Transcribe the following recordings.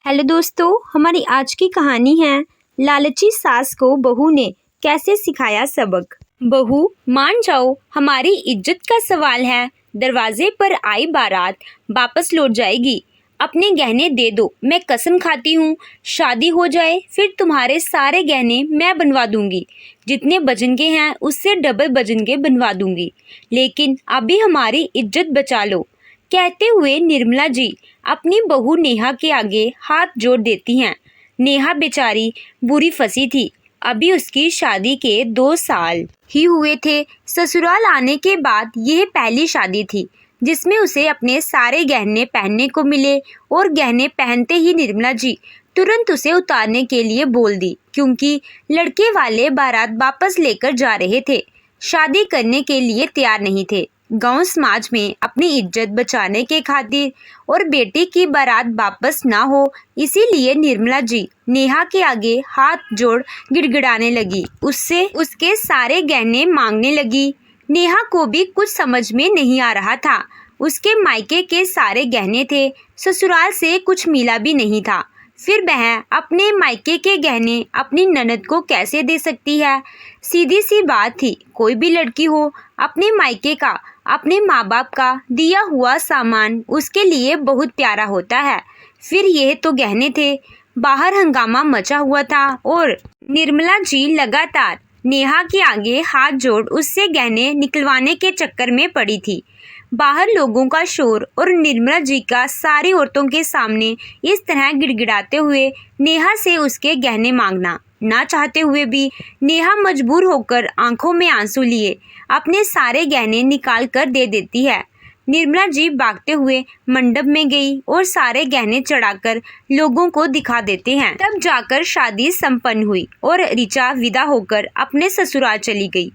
Hello दोस्तों, हमारी आज की कहानी है लालची सास को बहू ने कैसे सिखाया सबक। बहू मान जाओ, हमारी इज्जत का सवाल है। दरवाजे पर आई बारात वापस लौट जाएगी। अपने गहने दे दो, मैं कसम खाती हूँ शादी हो जाए फिर तुम्हारे सारे गहने मैं बनवा दूंगी। जितने वजन के हैं उससे डबल वजन के बनवा दूंगी, लेकिन अभी हमारी इज्जत बचा लो। कहते हुए निर्मला जी अपनी बहू नेहा के आगे हाथ जोड़ देती हैं। नेहा बेचारी बुरी फंसी थी। अभी उसकी शादी के 2 साल ही हुए थे। ससुराल आने के बाद यह पहली शादी थी जिसमें उसे अपने सारे गहने पहनने को मिले, और गहने पहनते ही निर्मला जी तुरंत उसे उतारने के लिए बोल दी, क्योंकि लड़के वाले बारात वापस लेकर जा रहे थे, शादी करने के लिए तैयार नहीं थे। गांव समाज में अपनी इज्जत बचाने के खातिर और बेटी की बारात वापस ना हो, इसीलिए निर्मला जी नेहा के आगे हाथ जोड़ गिड़गिड़ाने लगी, उससे उसके सारे गहने मांगने लगी। नेहा को भी कुछ समझ में नहीं आ रहा था। उसके मायके के सारे गहने थे, ससुराल से कुछ मिला भी नहीं था। फिर वह अपने मायके के गहने अपनी ननद को कैसे दे सकती है। सीधी सी बात थी, कोई भी लड़की हो, अपने मायके का, अपने माँ बाप का दिया हुआ सामान उसके लिए बहुत प्यारा होता है। फिर यह तो गहने थे। बाहर हंगामा मचा हुआ था और निर्मला जी लगातार नेहा के आगे हाथ जोड़ उससे गहने निकलवाने के चक्कर में पड़ी थी। बाहर लोगों का शोर और निर्मला जी का सारी औरतों के सामने इस तरह गिड़गिड़ाते हुए नेहा से उसके गहने मांगना, ना चाहते हुए भी नेहा मजबूर होकर आंखों में आंसू लिए अपने सारे गहने निकाल कर दे देती है। निर्मला जी भागते हुए मंडप में गई और सारे गहने चढ़ाकर लोगों को दिखा देते हैं। तब जाकर शादी संपन्न हुई और ऋचा विदा होकर अपने ससुराल चली गई।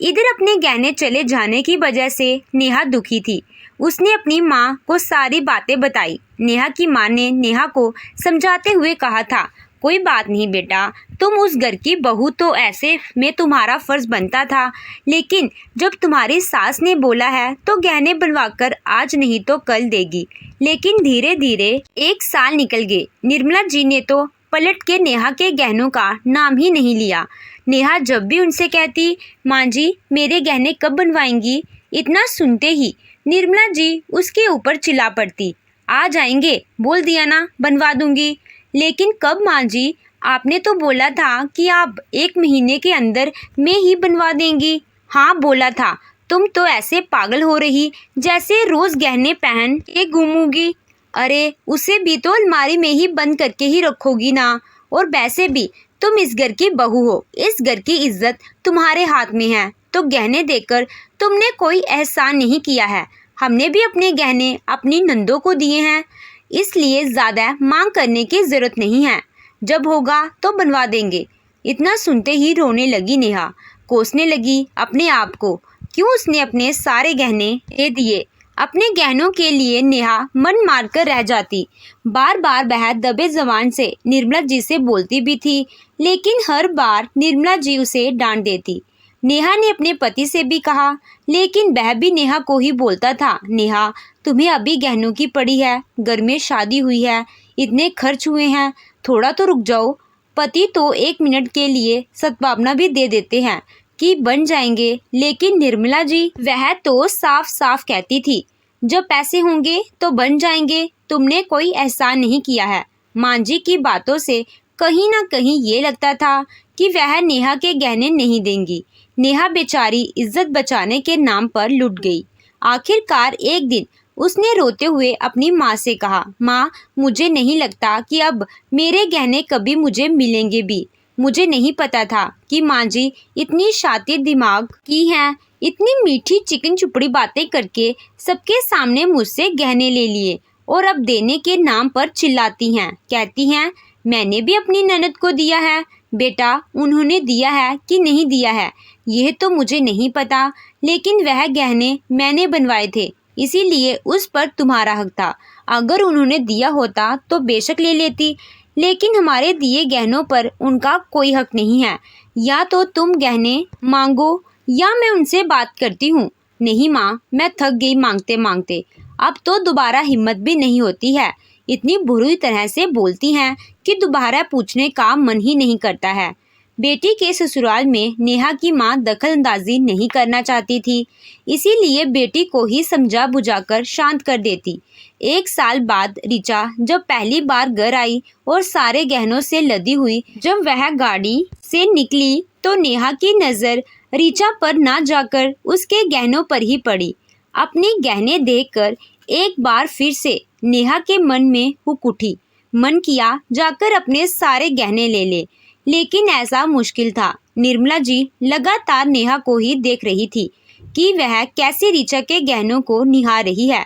इधर अपने गहने चले जाने की वजह से नेहा दुखी थी। उसने अपनी माँ को सारी बातें बताई। नेहा की माँ ने नेहा को समझाते हुए कहा था, कोई बात नहीं बेटा, तुम उस घर की बहू, तो ऐसे में तुम्हारा फर्ज बनता था, लेकिन जब तुम्हारी सास ने बोला है तो गहने बनवाकर आज नहीं तो कल देगी। लेकिन धीरे धीरे 1 साल निकल गए। निर्मला जी ने तो पलट के नेहा के गहनों का नाम ही नहीं लिया। नेहा जब भी उनसे कहती, माँ जी मेरे गहने कब बनवाएंगी, इतना सुनते ही निर्मला जी उसके ऊपर चिल्ला पड़ती, आ जाएंगे, बोल दिया ना, बनवा दूंगी। लेकिन कब माँ जी, आपने तो बोला था कि आप 1 महीने के अंदर में ही बनवा देंगी। हाँ बोला था, तुम तो ऐसे पागल हो रही जैसे रोज गहने पहन के घूमूगी। अरे उसे भी तो अलमारी में ही बंद करके ही रखोगी ना। और वैसे भी तुम इस घर की बहू हो, इस घर की इज्जत तुम्हारे हाथ में है, तो गहने देकर तुमने कोई एहसान नहीं किया है। हमने भी अपने गहने अपनी नंदों को दिए हैं, इसलिए ज़्यादा मांग करने की ज़रूरत नहीं है, जब होगा तो बनवा देंगे। इतना सुनते ही रोने लगी नेहा, कोसने लगी अपने आप को, क्यों उसने अपने सारे गहने दे दिए। अपने गहनों के लिए नेहा मन मारकर रह जाती। बार बार वह दबे जबान से निर्मला जी से बोलती भी थी, लेकिन हर बार निर्मला जी उसे डांट देती। नेहा ने अपने पति से भी कहा, लेकिन वह भी नेहा को ही बोलता था, नेहा तुम्हें अभी गहनों की पड़ी है, घर में शादी हुई है, इतने खर्च हुए हैं, थोड़ा तो रुक जाओ। पति तो 1 मिनट के लिए सद्भावना भी दे देते हैं कि बन जाएंगे, लेकिन निर्मला जी वह तो साफ साफ कहती थी, जब पैसे होंगे तो बन जाएंगे, तुमने कोई एहसान नहीं किया है। माँ जी की बातों से कहीं ना कहीं ये लगता था कि वह नेहा के गहने नहीं देंगी। नेहा बेचारी इज्जत बचाने के नाम पर लुट गई। आखिरकार एक दिन उसने रोते हुए अपनी माँ से कहा, माँ मुझे नहीं लगता कि अब मेरे गहने कभी मुझे मिलेंगे भी। मुझे नहीं पता था कि माँ जी इतनी शातिर दिमाग की हैं, इतनी मीठी चिकन चुपड़ी बातें करके सबके सामने मुझसे गहने ले लिए और अब देने के नाम पर चिल्लाती हैं, कहती हैं मैंने भी अपनी ननद को दिया है। बेटा उन्होंने दिया है कि नहीं दिया है यह तो मुझे नहीं पता, लेकिन वह गहने मैंने बनवाए थे, इसीलिए उस पर तुम्हारा हक था। अगर उन्होंने दिया होता तो बेशक ले लेती, लेकिन हमारे दिए गहनों पर उनका कोई हक नहीं है। या तो तुम गहने मांगो या मैं उनसे बात करती हूँ। नहीं माँ, मैं थक गई मांगते मांगते, अब तो दोबारा हिम्मत भी नहीं होती है। इतनी बुरी तरह से बोलती हैं कि दोबारा पूछने का मन ही नहीं करता है। बेटी के ससुराल में नेहा की मां दखलंदाजी नहीं करना चाहती थी, इसीलिए बेटी को ही समझा बुझाकर शांत कर देती। 1 साल बाद ऋचा जब पहली बार घर आई और सारे गहनों से लदी हुई जब वह गाड़ी से निकली तो नेहा की नज़र ऋचा पर ना जाकर उसके गहनों पर ही पड़ी। अपने गहने देखकर एक बार फिर से नेहा के मन में हुक उठी। मन किया जाकर अपने सारे गहने ले ले, लेकिन ऐसा मुश्किल था। निर्मला जी लगातार नेहा को ही देख रही थी कि वह कैसे ऋचा के गहनों को निहार रही है।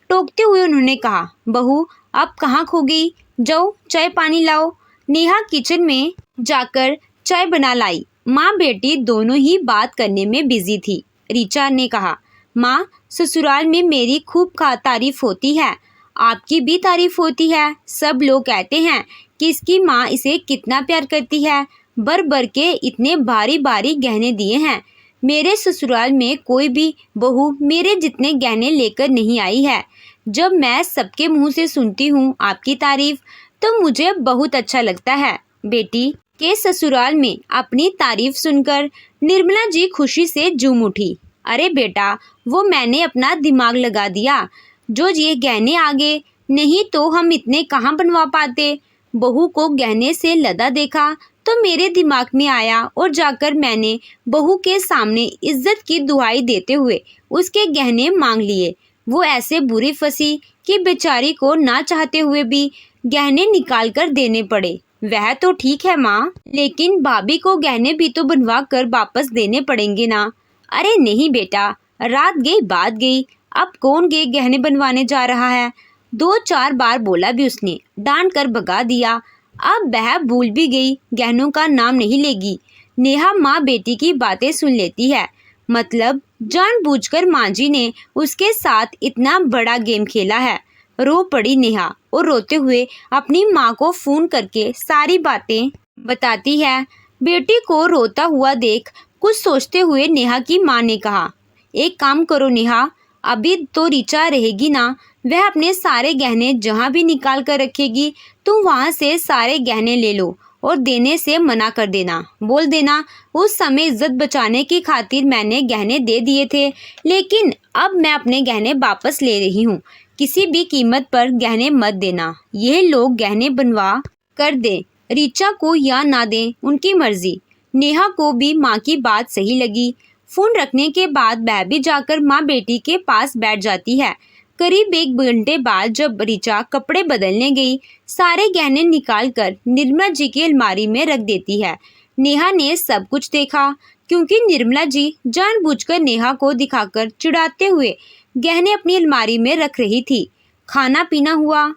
टोकते हुए उन्होंने कहा, बहू अब कहाँ खो गई? जाओ चाय पानी लाओ। नेहा किचन में जाकर चाय बना लाई। माँ बेटी दोनों ही बात करने में बिजी थी। ऋचा ने कहा, माँ ससुराल में मेरी खूब तारीफ होती है, आपकी भी तारीफ होती है। सब लोग कहते हैं कि इसकी माँ इसे कितना प्यार करती है, भर भर के इतने भारी भारी गहने दिए हैं। मेरे ससुराल में कोई भी बहू मेरे जितने गहने लेकर नहीं आई है। जब मैं सबके मुंह से सुनती हूँ आपकी तारीफ तो मुझे बहुत अच्छा लगता है। बेटी के ससुराल में अपनी तारीफ सुनकर निर्मला जी खुशी से झूम उठी। अरे बेटा, वो मैंने अपना दिमाग लगा दिया, जो ये गहने आ गए, नहीं तो हम इतने कहाँ बनवा पाते। बहू को गहने से लदा देखा तो मेरे दिमाग में आया और जाकर मैंने बहू के सामने इज्जत की दुहाई देते हुए उसके गहने मांग लिए। वो ऐसे बुरी फंसी कि बेचारी को ना चाहते हुए भी गहने निकाल कर देने पड़े। वह तो ठीक है माँ, लेकिन भाभी को गहने भी तो बनवा कर वापस देने पड़ेंगे ना। अरे नहीं बेटा, रात गई बात गई, अब कौन ये गहने बनवाने जा रहा है? 2-4 बार बोला भी उसने, डांट कर भगा दिया। अब वह भूल भी गई, गहनों का नाम नहीं लेगी। नेहा माँ बेटी की बातें सुन लेती है, मतलब जानबूझकर माँ जी ने उसके साथ इतना बड़ा गेम खेला है। रो पड़ी नेहा और रोते हुए अपनी माँ को फ़ोन करके सारी बातें बताती है। बेटी को रोता हुआ देख कुछ सोचते हुए नेहा की माँ ने कहा, एक काम करो नेहा, अभी तो ऋचा रहेगी ना, वह अपने सारे गहने जहाँ भी निकाल कर रखेगी तुम वहाँ से सारे गहने ले लो और देने से मना कर देना। बोल देना उस समय इज्जत बचाने की खातिर मैंने गहने दे दिए थे, लेकिन अब मैं अपने गहने वापस ले रही हूँ। किसी भी कीमत पर गहने मत देना। ये लोग गहने बनवा कर दे, ऋचा को या ना दें उनकी मर्जी। नेहा को भी माँ की बात सही लगी। फ़ोन रखने के बाद वह भी जाकर माँ बेटी के पास बैठ जाती है। करीब 1 घंटे बाद जब ऋचा कपड़े बदलने गई, सारे गहने निकालकर निर्मला जी की अलमारी में रख देती है। नेहा ने सब कुछ देखा, क्योंकि निर्मला जी जानबूझकर नेहा को दिखाकर चिढ़ाते हुए गहने अपनी अलमारी में रख रही थी। खाना पीना हुआ।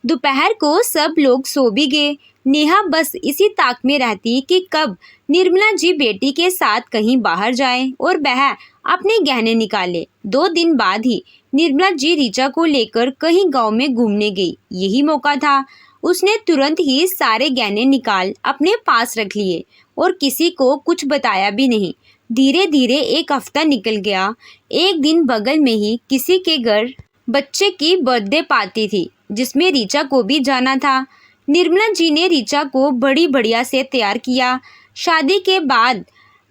दोपहर को सब लोग सो भी गए। नेहा बस इसी ताक में रहती कि कब निर्मला जी बेटी के साथ कहीं बाहर जाए और वह अपने गहने निकाले। 2 दिन बाद ही निर्मला जी ऋचा को लेकर कहीं गांव में घूमने गई। यही मौका था। उसने तुरंत ही सारे गहने निकाल अपने पास रख लिए और किसी को कुछ बताया भी नहीं। धीरे धीरे 1 हफ्ता निकल गया। एक दिन बगल में ही किसी के घर बच्चे की बर्थडे पार्टी थी, जिसमें ऋचा को भी जाना था। निर्मला जी ने ऋचा को बड़ी बढ़िया से तैयार किया। शादी के बाद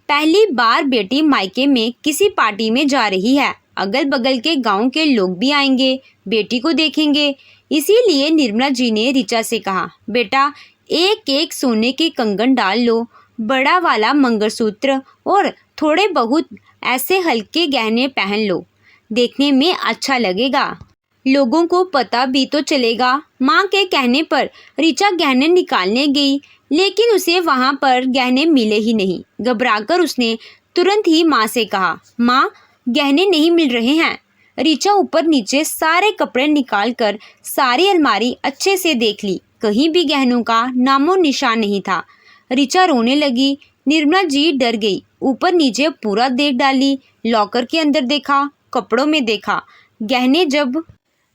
पहली बार बेटी मायके में किसी पार्टी में जा रही है। अगल बगल के गांव के लोग भी आएंगे, बेटी को देखेंगे। इसीलिए निर्मला जी ने ऋचा से कहा, बेटा एक एक सोने के कंगन डाल लो, बड़ा वाला मंगलसूत्र और थोड़े बहुत ऐसे हल्के गहने पहन लो, देखने में अच्छा लगेगा, लोगों को पता भी तो चलेगा। माँ के कहने पर ऋचा गहने निकालने गई, लेकिन उसे वहाँ पर गहने मिले ही नहीं। घबराकर उसने तुरंत ही माँ से कहा, माँ गहने नहीं मिल रहे हैं। ऋचा ऊपर नीचे सारे कपड़े निकालकर सारी अलमारी अच्छे से देख ली, कहीं भी गहनों का नामो निशान नहीं था। ऋचा रोने लगी। निर्मला जी डर गई, ऊपर नीचे पूरा देख डाली, लॉकर के अंदर देखा, कपड़ों में देखा, गहने जब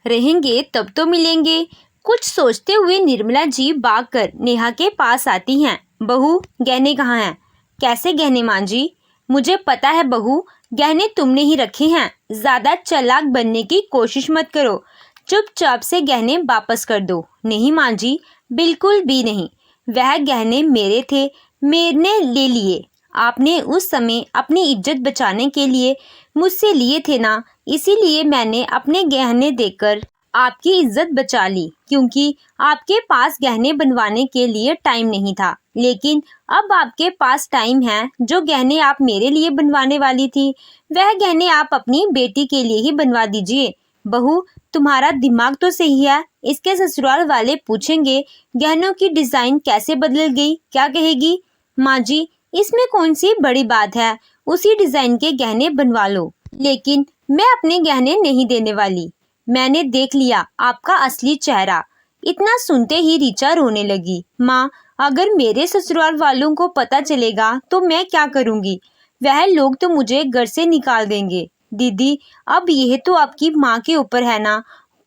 रहेंगे तब तो मिलेंगे। कुछ सोचते हुए निर्मला जी भाग कर नेहा के पास आती हैं। बहू गहने कहाँ हैं? कैसे गहने माँ जी? मुझे पता है बहू, गहने तुमने ही रखे हैं। ज़्यादा चालाक बनने की कोशिश मत करो। चुपचाप से गहने वापस कर दो। नहीं माँ जी, बिल्कुल भी नहीं। वह गहने मेरे थे, मैंने ले लिए। आपने उस समय अपनी इज्जत बचाने के लिए मुझसे लिए थे ना, इसीलिए मैंने अपने गहने देकर आपकी इज्जत बचा ली, क्योंकि आपके पास गहने बनवाने के लिए टाइम नहीं था। लेकिन अब आपके पास टाइम है। जो गहने आप मेरे लिए बनवाने वाली थी, वह गहने आप अपनी बेटी के लिए ही बनवा दीजिए। बहू, तुम्हारा दिमाग तो सही है। इसके ससुराल वाले पूछेंगे गहनों की डिजाइन कैसे बदल गई, क्या कहेगी? माँ जी, इसमें कौन सी बड़ी बात है, उसी डिजाइन के गहने बनवा लो। लेकिन मैं अपने गहने नहीं देने वाली। मैंने देख लिया आपका असली चेहरा। इतना सुनते ही ऋचा रोने लगी। माँ, अगर मेरे ससुराल वालों को पता चलेगा तो मैं क्या करूँगी? वह लोग तो मुझे घर से निकाल देंगे। दीदी, अब यह तो आपकी माँ के ऊपर है ना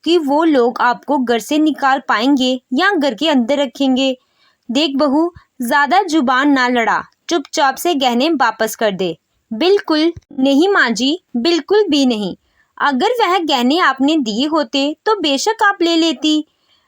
कि वो लोग आपको घर से निकाल पाएंगे या घर के अंदर रखेंगे। देख बहू, ज्यादा जुबान ना लड़ा, चुपचाप से गहने वापस कर दे। बिल्कुल नहीं माँ जी, बिल्कुल भी नहीं। अगर वह गहने आपने दिए होते तो बेशक आप ले लेती,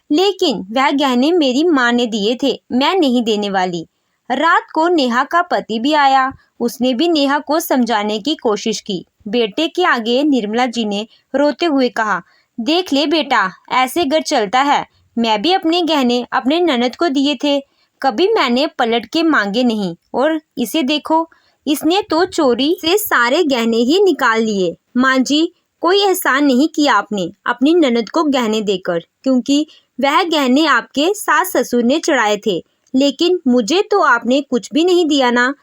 लेकिन वह गहने मेरी माँ ने दिए थे, मैं नहीं देने वाली। रात को नेहा का पति भी आया। उसने भी नेहा को समझाने की कोशिश की। बेटे के आगे निर्मला जी ने रोते हुए कहा, देख ले बेटा, ऐसे घर चलता है। मैं भी अपने गहने अपने ननद को दिए थे, कभी मैंने पलट के मांगे नहीं। और इसे देखो, इसने तो चोरी से सारे गहने ही निकाल लिए। माँ जी, कोई एहसान नहीं किया आपने अपनी ननद को गहने देकर, क्योंकि वह गहने आपके सास ससुर ने चढ़ाए थे। लेकिन मुझे तो आपने कुछ भी नहीं दिया ना।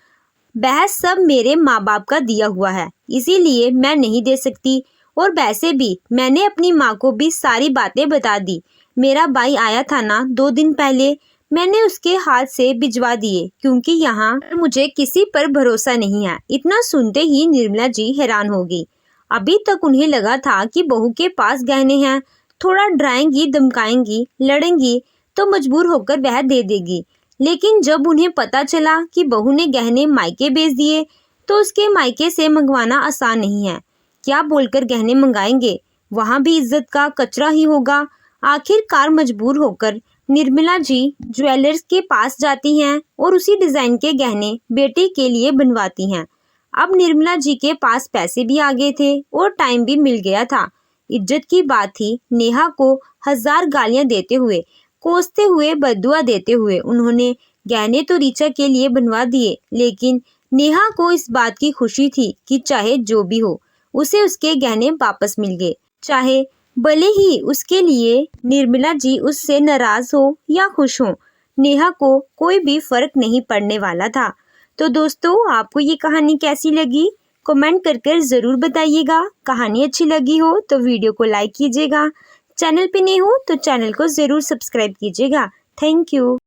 वह सब मेरे माँ बाप का दिया हुआ है, इसीलिए मैं नहीं दे सकती। और वैसे भी मैंने अपनी माँ को भी सारी बातें बता दी। मेरा भाई आया था ना 2 दिन पहले, मैंने उसके हाथ से भिजवा दिए, क्योंकि यहाँ मुझे किसी पर भरोसा नहीं है। इतना सुनते ही निर्मला जी हैरान हो गई। अभी तक उन्हें लगा था कि बहू के पास गहने हैं, थोड़ा डराएंगी, धमकाएंगी, लड़ेंगी तो मजबूर होकर वह दे देगी। लेकिन जब उन्हें पता चला कि बहू ने गहने मायके भेज दिए, तो उसके मायके से मंगवाना आसान नहीं है। क्या बोलकर गहने मंगाएंगे? वहाँ भी इज्जत का कचरा ही होगा। आखिरकार मजबूर होकर निर्मला जी ज्वेलर्स के पास जाती हैं और उसी डिजाइन के गहने बेटी के लिए बनवाती हैं। अब निर्मला जी के पास पैसे भी आ गए थे और टाइम भी मिल गया था। इज्जत की बात थी। नेहा को 1000 गालियां देते हुए, कोसते हुए, बद्दुआ देते हुए उन्होंने गहने तो ऋचा के लिए बनवा दिए, लेकिन नेहा को इस बात की खुशी थी कि चाहे जो भी हो, उसे उसके गहने वापस मिल गए। चाहे भले ही उसके लिए निर्मला जी उससे नाराज हो या खुश हो, नेहा को कोई भी फर्क नहीं पड़ने वाला था। तो दोस्तों, आपको ये कहानी कैसी लगी? कमेंट कर ज़रूर बताइएगा। कहानी अच्छी लगी हो तो वीडियो को लाइक कीजिएगा। चैनल पे नए हो तो चैनल को ज़रूर सब्सक्राइब कीजिएगा। Thank you.